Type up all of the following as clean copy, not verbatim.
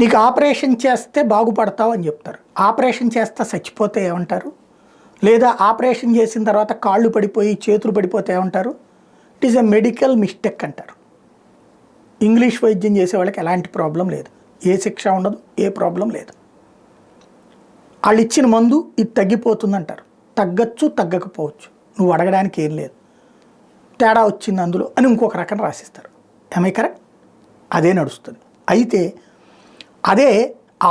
నీకు ఆపరేషన్ చేస్తే బాగుపడతావు అని చెప్తారు. ఆపరేషన్ చేస్తే చచ్చిపోతే ఏమంటారు? లేదా ఆపరేషన్ చేసిన తర్వాత కాళ్ళు పడిపోయి చేతులు పడిపోతే ఏమంటారు? It is a medical mistake అంటారు. ఇంగ్లీష్ వైద్యం చేసే వాళ్ళకి ఎలాంటి ప్రాబ్లం లేదు, ఏ శిక్ష ఉండదు, ఏ ప్రాబ్లం లేదు. వాళ్ళు ఇచ్చిన మందు ఇది తగ్గిపోతుంది అంటారు. తగ్గచ్చు, తగ్గకపోవచ్చు, నువ్వు అడగడానికి ఏం లేదు, తేడా వచ్చింది అందులో అని ఇంకొక రకం రాసిస్తారు. ఏమై కరెక్ట్? అదే నడుస్తుంది. అయితే అదే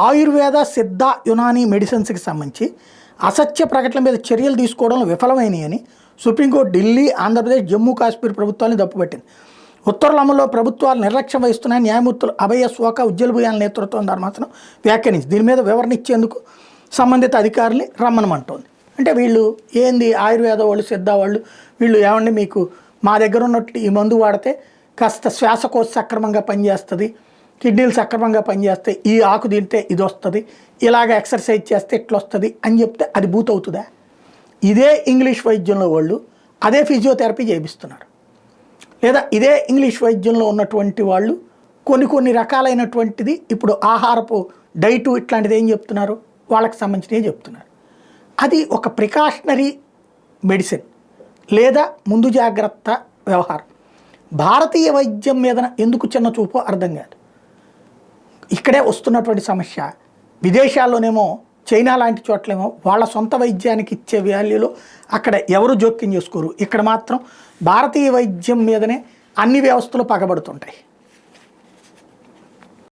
ఆయుర్వేద, సిద్ధ, యునానీ మెడిసిన్స్కి సంబంధించి అసత్య ప్రకటనల మీద చర్యలు తీసుకోవడంలో విఫలమైనయని సుప్రీంకోర్టు ఢిల్లీ, ఆంధ్రప్రదేశ్, జమ్మూ కాశ్మీర్ ప్రభుత్వాలను తప్పుపట్టింది. ఉత్తర్వుల అమల్లో ప్రభుత్వాలు నిర్లక్ష్యం వహిస్తున్నాయని న్యాయమూర్తులు అభయ స్వోక, ఉజ్జల్ భుయాల నేతృత్వం ధర్మాసనం వ్యాఖ్యానించి దీని మీద వివరణ ఇచ్చేందుకు సంబంధిత అధికారుల్ని రమ్మనమంటోంది. అంటే వీళ్ళు ఏంది, ఆయుర్వేద వాళ్ళు, సిద్ధ వాళ్ళు, వీళ్ళు ఏమండి మీకు మా దగ్గర ఉన్నట్టు ఈ మందు వాడితే కాస్త శ్వాసకోశ సక్రమంగా పనిచేస్తుంది, కిడ్నీలు సక్రమంగా పనిచేస్తాయి, ఈ ఆకు తింటే ఇది వస్తుంది, ఇలాగ ఎక్సర్సైజ్ చేస్తే ఇట్లా వస్తుంది అని చెప్తే అది బూత్ అవుతుందా? ఇదే ఇంగ్లీష్ వైద్యంలో వాళ్ళు అదే ఫిజియోథెరపీ చేయిస్తున్నారు. లేదా ఇదే ఇంగ్లీష్ వైద్యంలో ఉన్నటువంటి వాళ్ళు కొన్ని రకాలైనటువంటిది ఇప్పుడు ఆహారపు డైటు ఇట్లాంటిది ఏం చెప్తున్నారు, వాళ్ళకి సంబంధించినవి చెప్తున్నారు. అది ఒక ప్రికాషనరీ మెడిసిన్ లేదా ముందు జాగ్రత్త వ్యవహారం. భారతీయ వైద్యం మీద ఎందుకు చిన్న చూపో అర్థం కాదు. ఇక్కడే వస్తున్నటువంటి సమస్య. విదేశాల్లోనేమో చైనా లాంటి చోట్లేమో వాళ్ళ సొంత వైద్యానికి ఇచ్చే వాల్యూలో అక్కడ ఎవరు జోక్యం చేసుకోరు. ఇక్కడ మాత్రం భారతీయ వైద్యం మీదనే అన్ని వ్యవస్థలు పగబడుతుంటాయి.